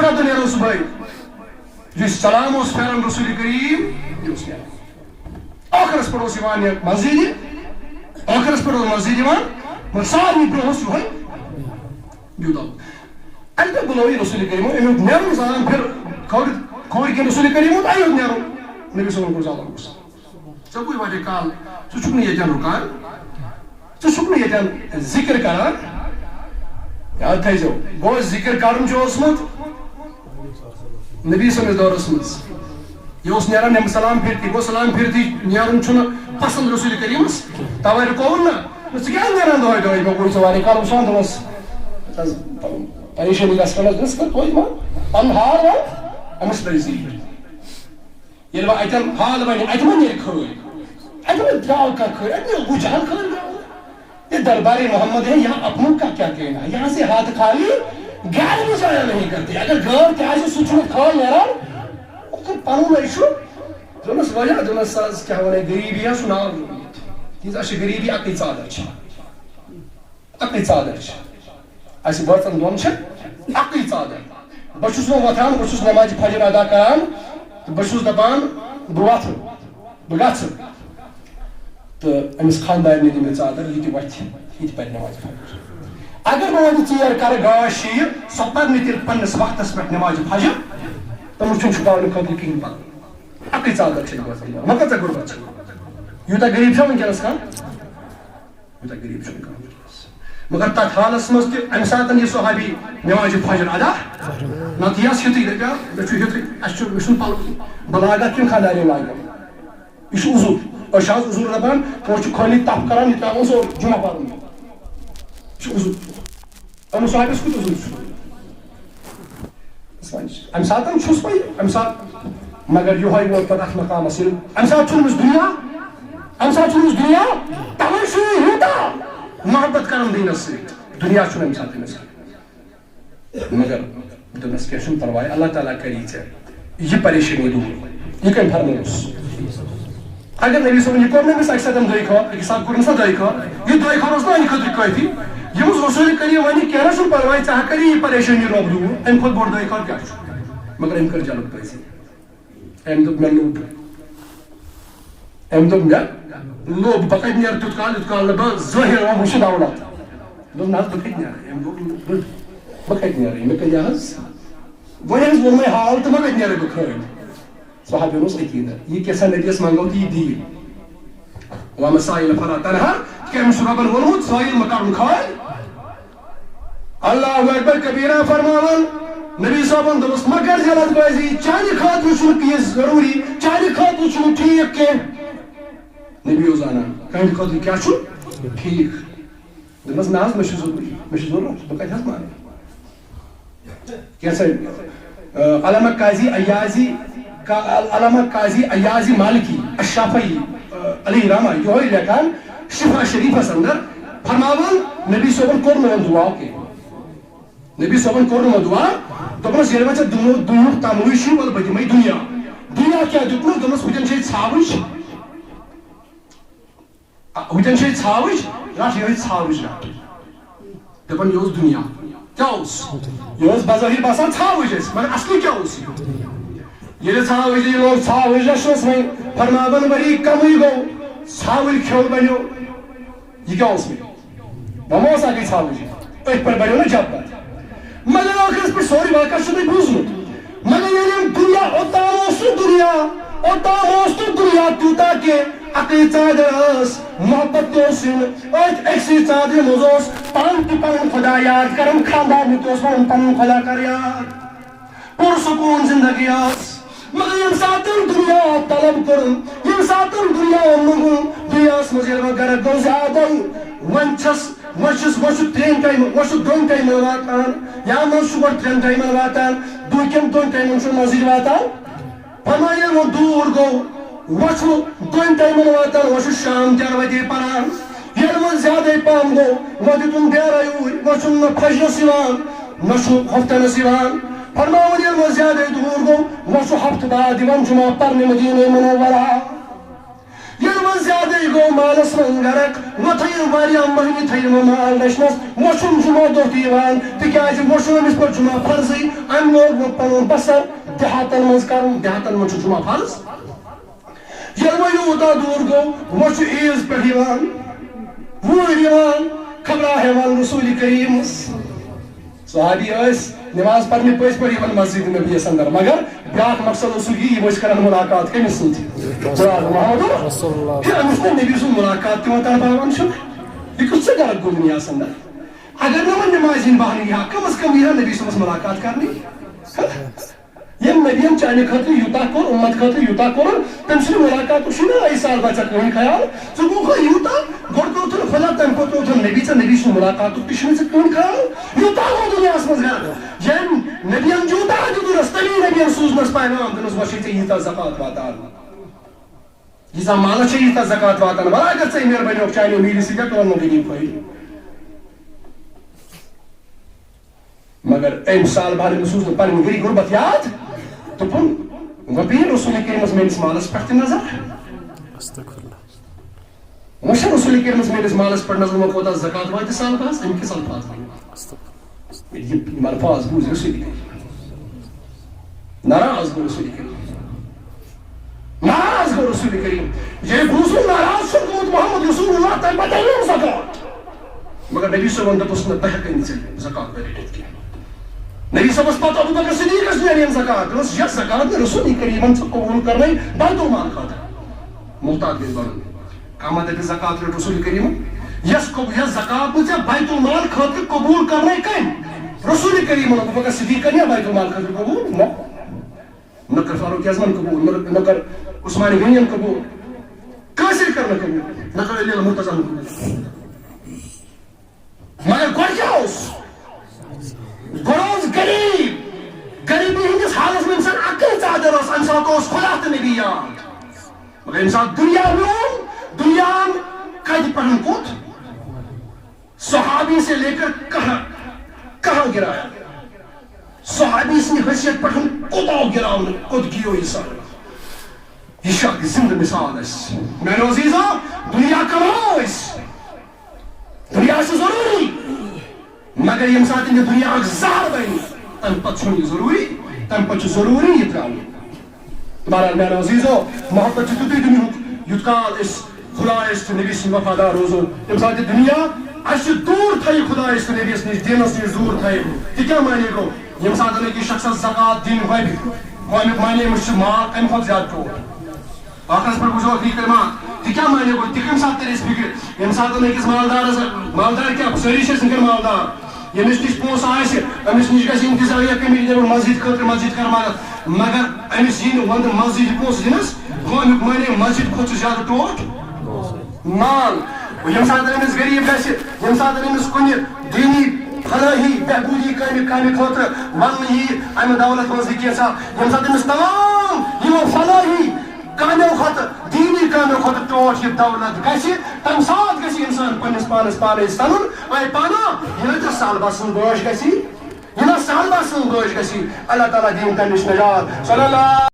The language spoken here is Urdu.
پرٛٮ۪تھ نیرو صُبحٲے یُس سلام اوس پھیران رسول کریم یہِ اوس نیران ٲخرس پٮ۪ٹھ اوس یِوان یہِ مسجدِ ٲخرس پٮ۪ٹھ اوس مسجد یِوان مگر سارنٕے برٛونٛہہ اوس یِہوے یوٗتاہ اَمہِ پٮ۪ٹھ بُلٲو یہِ رسول کریٖم اَمیُک نیرُن سلام پھِر کھوٚر کِنہٕ رسول کریٖم اَمیُک نیرُن نبی صلی اللہ علیہ وسلم ژےٚ گوٚے واریاہ کال ژٕ چھُکھ نہٕ ییٚتٮ۪ن رُکان ژٕ چھُکھ نہٕ ییٚتٮ۪ن ذِکر کران یاد تھٲیزیو گوٚو ذِکر کرُن چھُ اوسمُت نبی سٕنٛدِس دورس منٛز یہِ اوس نیران ییٚمہِ سلام پھِرتی گوٚو سلام پھِرتی نیرُن چھُنہٕ پسنٛد رسول کریٖمس تَوے رُکووُن نہ ژٕ کیٛازِ نیران دۄہے دۄہے مےٚ گوٚو ژےٚ واریاہ کال وٕچھان دوٚپمس پریشٲنی گژھِ کَڑس گژھِ کر توتہِ ما پنُن حال وَن أمِس ترٛٲے زیٖر ییٚلہِ وۄنۍ اَتٮ۪ن حال وَنہِ اَتہِ ما نیرِ کھٲلۍ اَتہِ ما درٛاو کانٛہہ کھٲلۍ اَتہِ ما گُجان کھٲلۍ یہ دربار محمد ہے یہاں اپنوں کا کیا کہنا ہے یہاں سے ہاتھ خالی غیر بھی ضائع نہیں کرتے اگر غیر تہِ آسہِ سُہ چھُنہٕ کھٲلۍ نیران پنُن چھُ دوٚپنس وجہ دوٚپنس حظ کیٛاہ وَنان غریٖبی ہا چھُ ناو تیٖژاہ چھِ غریٖبی اَکٕے ژادر چھِ اَکٕے ژادر چھِ اَسہِ بٲژن دۄن چھِ اَکٕے ژادر بہٕ چھُس وۄنۍ وۄتھان بہٕ چھُس نمازِ فجر ادا کران تہٕ بہٕ چھُس دپان بہٕ وۄتھٕ بہٕ گژھٕ تہٕ أمِس خانٛدارنہِ دِ مےٚ ژادر یہِ تہِ وۄتھِ یہِ تہِ پرِ نمازِ فجر اگر بہٕ وۄنۍ ژیر کرٕ گاش شیٖر سۄ پرِ نہٕ تیٚلہِ پننِس وقتس پٮ۪ٹھ نمازِ فجر تٔمِس چھُنہٕ چھُپاونہٕ خٲطرٕ کِہیٖنۍ پتہٕ اَکٕے ژادر چھِ بٲژن دۄن وۄنۍ کۭژاہ غُربت چھِ یوٗتاہ غریٖب چھا وٕنکیٚنس کانٛہہ یوٗتاہ غریٖب چھُنہٕ کانٛہہ مگر تتھ حالس منٛز تہِ امہِ ساتہٕ یہِ صحابی نمازِ فجر ادا نتہٕ یس ہیُتٕے دپیا مےٚ چھُ ہیُتٕے اَسہِ چھُ مےٚ چھُنہٕ پلو بہٕ لاگہٕ اَتھ کِنہٕ خانٛدارنہِ لاگہِ یہِ چھُ عُذُر أسۍ چھِ آز عُذُر دپان پوٚتُس چھُ خٲلی تپھ کران یہِ ترٛاوان سورُے جُمعہ پرُن یہِ چھُ عُذُر أمِس صحابیس کوٚت عُذُر چھُ امہِ ساتہٕ چھُس بہٕ امہِ ساتہٕ مگر یِہوے ووت پتہٕ اتھ مقامس ییٚلہِ امہِ ساتہٕ چھُنہٕ أمِس دُنیا امہِ ساتہٕ چھُنہٕ أمِس دُنیا توے چھُ یہِ یوٗتاہ محبت کران دیٖنس سۭتۍ دُنیا چھُنہٕ امہِ ساتہٕ أمِس مگر دوٚپنس کینٛہہ چھُنہٕ پرواے اللہ تعالیٰ کری ژےٚ یہِ پریشٲنی دوٗر یہِ کٔمۍ فرمووُس اگر نبی صٲبن یہِ کوٚر نہٕ أمِس اکہِ ساتہٕ دۄیہِ خٲر أکِس ساتہٕ کوٚرنس نہ دۄیہِ خٲر یہِ دۄیہِ خٲر اوس نہٕ اَمہِ خٲطرٕ کٲفی ییٚمِس رسول کریم وَنہِ کینٛہہ نہ چھُنہٕ پرواے ژٕ ہا کری یہِ پریشٲنی رۄب دوٗر اَمہِ کھۄتہٕ بوٚڑ دۄیہِ خٲر کیٛاہ چھُ مگر أمۍ کٔر جلد بٲزی أمۍ دوٚپ مےٚ لوٚب أمۍ دوٚپ مےٚ لوٚب بہٕ کتہِ نیرٕ تیُتھ کال نہٕ بہٕ ظٲہِر وٕچھِ دولت دوٚپ نہ حظ بہٕ کتہِ نیرٕ أمۍ دوٚپ بہٕ کتہِ نیرٕ مےٚ کٔرۍ حظ وۄنۍ حظ ووٚن مےٚ حال تہٕ وۄنۍ کتہِ نیرٕ بہٕ کھٲلۍ صحابین اوس عقیٖدت یہِ کیٛاہ سا نبیَس منٛگو تہٕ یہِ دِیہِ وَمَا سائِلَ فَلَا تَنْہَرْ تِکیٛازِ أمِس چھُ رۄبن ووٚنمُت سٲیِل مہ کرُن کھٲلۍ اللہ اکبر کبیٖرہ فرماوان نبی صٲبن دوٚپُس مہ کر جلد بٲزی چانہِ خٲطرٕ چھُنہٕ تیٖژ ضروٗری چانہِ خٲطرٕ چھُنہٕ ٹھیٖک کینٛہہ نبی اوس زانان کٕہٕنٛدِ خٲطرٕ کیٛاہ چھُ ٹھیٖک دوٚپمس نہ حظ مےٚ چھُ ضروٗری مےٚ چھُ ضروٗرت بہٕ کتہِ حظ مانہٕ کینٛژھا علامہ قاضی ایازی مالکی الشافعی علیہ رحمہ یِہوے لیکھان شفا شریفس اندر فرماوان نبی صٲبن کوٚر نہٕ وۄنۍ دُعا کینٛہہ نبی صٲبن کوٚر نہٕ وۄنۍ دُعا دوٚپنس ییٚلہِ وۄنۍ ژےٚ دُنیُک تموے چھُے وَلہٕ بہٕ دِمے دُنیا دُنیا کیٛاہ دیُتمُت دوٚپمس ہُتٮ۪ن چھے ژھاوٕج ہُتٮ۪ن چھے ژھاوٕج رٹھ یِہوٚے ژھاوٕج رٹھ دپان یہِ اوس دُنیا کیٛاہ اوس یہِ اوس بظٲہِر باسان ژھاوٕج اَسہِ مگر اصلی کیٛاہ اوس ییٚلہِ ژھاوٕجی لوگ ژھاوٕج رچھنس وۄنۍ فرماوان ؤری کمٕے گوٚو ژھاوٕلۍ کھیوٚو بنیو یہِ کیٛاہ اوس مےٚ وۄنۍ ما اوس اکٕے ژھاوٕجی أتھۍ پٮ۪ٹھ بنیو نہ جبر مگر ٲخرس پٮ۪ٹھ سورُے واقعہ چھُ تۄہہِ بوٗزمُت مگر ییٚلہِ یِم دُنیا اوٚتام اوس نہٕ دُنیا تیوٗتاہ کینٛہہ اکٕے ژادر ٲس محبت تہِ اوس یُن أتھۍ أکسٕے ژادرِ منٛز اوس پانہٕ تہِ پنُن خۄدا یاد کران خانٛدارنہِ تہِ اوس وَنان پنُن خۄدا کر یاد پُرسکوٗن زندگی ٲس مگر ییٚمہِ ساتہٕ دُنیا طلب کوٚرُن ییٚمہِ ساتہٕ دُنیا موٚنگُن دُنیاہس منٛز ییٚلہِ وۄنۍ گرٕ گوٚو زیادٕ وۄنۍ چھُ ترٛٮ۪ن ٹایمن وۄنۍ چھُ دۄن ٹایمن واتان یا منٛز چھُ گۄڈٕ ترٛٮ۪ن ٹایمن واتان کٮ۪ن دۄن ٹایمن چھُ مسجد واتان فرمان ییٚلہِ وۄنۍ دوٗر گوٚو وۄنۍ چھُ دۄن ٹایمن واتان وۄنۍ چھُ شام تہِ وتے پران ییٚلہِ وۄنۍ زیادے پہم گوٚو وۄنۍ دیُتُن بیرا یوٗرۍ وۄنۍ چھُنہٕ نہ فجرس یِوان نہ چھُ ہفتنس یِوان فرماوان ییٚلہِ وۄنۍ زیادے دوٗر گوٚو وۄنۍ چھُ ہفتہٕ بعد یِوان جُمعہ پرنہِ مدیٖنہ منورہ ییٚلہِ وۄنۍ زیادَے گوٚو مالَس منٛز غرق وۄنۍ تھٲیِو واریاہ مٔہنی تھٲیِو وۄنۍ مال رچھنَس وۄنۍ چھُنہٕ جُمعہ دۄہ تہِ یِوان تِکیٛازِ وۄنۍ چھُ أمِس پَتہٕ جُمعہ فرضٕے أمۍ لوگ وۄنۍ پَنُن بَسر دیہاتَن منٛز کَرُن دیہاتَن منٛز چھُ جُمعہ فرض ییٚلہِ وۄنۍ یوٗتاہ دوٗر گوٚو وۄنۍ چھُ عیٖذ پٮ۪ٹھ یِوان وُہٕرۍ یِوان خبرا ہٮ۪وان رسوٗلِ کریٖمَس صحابی ٲسۍ نماز پرنہِ پٔزۍ پٲٹھۍ یِوان مسجد نبیَس اندر مگر بیٛاکھ مقصد اوسُکھ یہِ یِم ٲسۍ کران مُلاقات کٔمِس سۭتۍ جناب محمد ہے أمِس نہٕ نبی سُنٛد مُلاقات تہِ وۄنۍ تڑپاوان چھُ یہِ کُس ژٕ غرق گوٚو دُنیاہس اندر اگر نہٕ وۄنۍ نمازِ ہِنٛدۍ بہانہٕ یی ہا کم از کم یی ہا نبی صٲبس مُلاقات کرنہِ ییٚمۍ نبیَن چانہِ خٲطرٕ یوٗتاہ کوٚر اُمت خٲطرٕ یوٗتاہ کوٚر تٔمۍ سٕنٛدِ مُلاقاتُک چھُنہ أکۍ سال بچا کٕہٕنۍ خیال ژٕ گوٚوکھا یوٗتاہ گۄڈٕ توتھُن خۄدا تَمہِ پتہٕ توتھُن نبی ژےٚ نبی سُنٛد مُلاقاتُک تہِ چھُنہٕ ژےٚ کٕہٕنۍ خیال یوٗتاہ گوٚو دُنیاہس منٛز غرق ییٚمۍ نبیَن یوٗتاہ دیُتنَس تَمی نبیَن سوٗزنَس پیغام دوٚپنَس وۄنۍ چھے ژےٚ ییٖژاہ زکات واتان ییٖژاہ مالَس چھے ییٖژاہ زکات واتان وَلہٕ اگر ژےٚ امیر بنیوکھ چانیو میٖرِ سۭتۍ تُلن نہٕ غریٖب فٲیدٕ مگر أمۍ سال بھر أمِس سوٗز نہٕ پنٕنۍ گٔے غُربت یاد دوٚپُن وۄنۍ پیٚیہِ رسوٗلِ کریٖمَس میٲنِس مالَس پٮ۪ٹھ تہِ نظر وۄنۍ چھا رسوٗلِ کریٖمَس میٲنِس مالَس پٮ۪ٹھ نظر وۄنۍ کوتاہ زکات واتہِ سال بہس اَمہِ کِس الفاظ یِم الفاظ بوٗزۍ رسوٗلِ کریٖم ناراض گوٚو رسوٗلِ کریٖم ناراض گوٚو رسوٗلِ کریٖم ییٚلہِ بوٗزُن ناراض چھُ گوٚمُت محمد رسول اللہ تَمہِ پتہٕ أنِم زکات مگر نبی صٲبن دوٚپُس نہٕ بہٕ ہٮ۪کَے نہٕ ژےٚ زکات رٔٹِتھ کینٛہہ نبی صٲبس پتہٕ ابوٗ بکر صدیٖقس نیرِ یِم زکات دوٚپُس یۄس زکات نہٕ رسوٗلِ کریٖمن ژٕ قبوٗل کرنَے بیت المال خٲطرٕ محتاط گژھِ بنُن کانٛہہ دَپہِ زکات رٔٹ رسوٗلِ کریٖمن یۄس زکات نہٕ ژےٚ بیت المال خٲطرٕ قبوٗل کرنَے کٔمۍ رسوٗلِ کریٖمن ابوٗ بکر صدیٖقن یا بیت المال خٲطرٕ قبوٗل نہ کٔر فاروق اعظمن قبوٗل نہ کٔر عثمان غنین قبوٗل کٲنٛسے کٔر نہٕ قبوٗل نہ کٔر علی المرتضیٰ قبوٗل مگر گۄڈٕ کیٛاہ اوس گۄڈٕ اوس غریٖب غریٖبی ہٕنٛدِس حالس منٛز اِنسان اَکٕے ژادر ٲس اَمہِ ساتہٕ اوس خۄدا تہٕ نبی یاد مگر ییٚمہِ ساتہٕ دُنیا میون دُنیاہن کتہِ پٮ۪ٹھ کوٚت صحابی سے لے کر کہاں گرایا صحابی سٕنٛدِ حیثیت پٮ۪ٹھ کوٚت آو گراونہٕ کوٚت گِیو یہِ سارٕ یہِ چھِ اکھ زِنٛدٕ مِثال اَسہِ میانیو عزیٖزو دُنیا کماوو أسۍ دُنیا چھُ ضروٗری مگر ییٚمہِ ساتہٕ یہِ دُنیاہُک زہر بنہِ تَمہِ پتہٕ چھُنہٕ یہِ ضروٗری تَمہِ پتہٕ چھُ ضروٗری یہِ ترٛاوُن بہرحال میانیو عزیٖزو محبت چھُ تیُتُے دُنیہُک یوٗت کال أسۍ خۄدایَس تہٕ نبی سٕنٛدۍ وفادار روزو ییٚمہِ ساتہٕ یہِ دُنیا اَسہِ دوٗر تھایہِ خۄدایَس تہٕ نبیَس نِش دیٖنَس نِش دوٗر تھایہِ تہِ کیٛاہ معنی گوٚو ییٚمہِ ساتہٕ أکِس شخصس زکات دِنۍ وَبہِ گوٚو اَمیُک معنی أمِس چھُ مال اَمہِ کھۄتہٕ زیادٕ ٹوٹھ ٲخرس پٮ۪ٹھ وٕچھو ٹھیٖک کلمات تہِ کیٛاہ معنی گوٚو تہِ کَمہِ ساتہٕ تَرِ اَسہِ فِکرِ ییٚمہِ ساتہٕ أکِس مالدارس مالدار کیٛاہ سٲری چھِ أسۍ وٕنکٮ۪ن مالدار ییٚمِس نِش پونٛسہٕ آسہِ أمِس نِش گژھِ اِنتِظامیا کٔمِٹی دَپُن مسجد خٲطرٕ مسجد کر مدد مگر أمِس یی نہٕ وَنٛدٕ مسجد پونٛسہٕ دِنَس گوٚو اَمیُک معنی مسجد کھۄتہٕ چھُ زیادٕ ٹوٹھ مال ییٚمہِ ساتہٕ أمِس غریٖب گژھِ ییٚمہِ ساتہٕ أمِس کُنہِ دیٖنی فلٲحی بہبوٗدی کامہِ خٲطرٕ وننہٕ یی اَمہِ دولت منٛز یہِ کینٛژھا ییٚمہِ ساتہٕ أمِس تمام یِمو فلٲحی کامیو کھۄتہٕ دیٖنی کامیو کھۄتہٕ ٹوٹھ یہِ دولت گژھِ تَمہِ ساتہٕ گژھِ اِنسان پننِس پانس پانے سنُن اے پانا ییٚلہِ سالبا سٕنٛز بٲش گژھِ یہِ نہ سالبا سٕنٛز بٲش گژھِ اللہ تعالیٰ دِیِن تَمہِ نِش نجات صلی اللہ